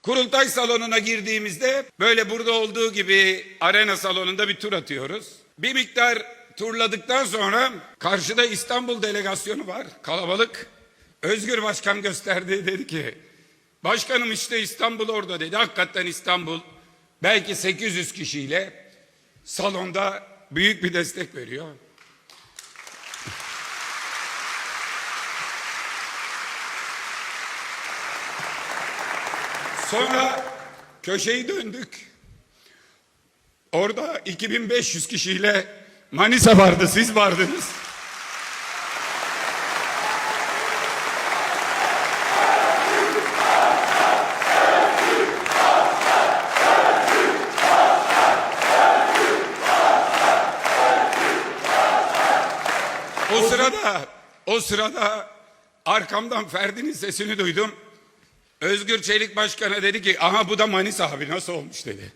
Kurultay salonuna girdiğimizde böyle burada olduğu gibi arena salonunda bir tur atıyoruz. Bir miktar turladıktan sonra karşıda İstanbul delegasyonu var, kalabalık. Özgür Başkan gösterdi, dedi ki başkanım işte İstanbul orada dedi. Hakikaten İstanbul belki 800 kişiyle salonda büyük bir destek veriyor. Sonra köşeyi döndük. Orada 2500 kişiyle Manisa vardı, siz vardınız. O sırada arkamdan Ferdi'nin sesini duydum. Özgür Çelik Başkan'a dedi ki aha bu da Manisa abi nasıl olmuş dedi.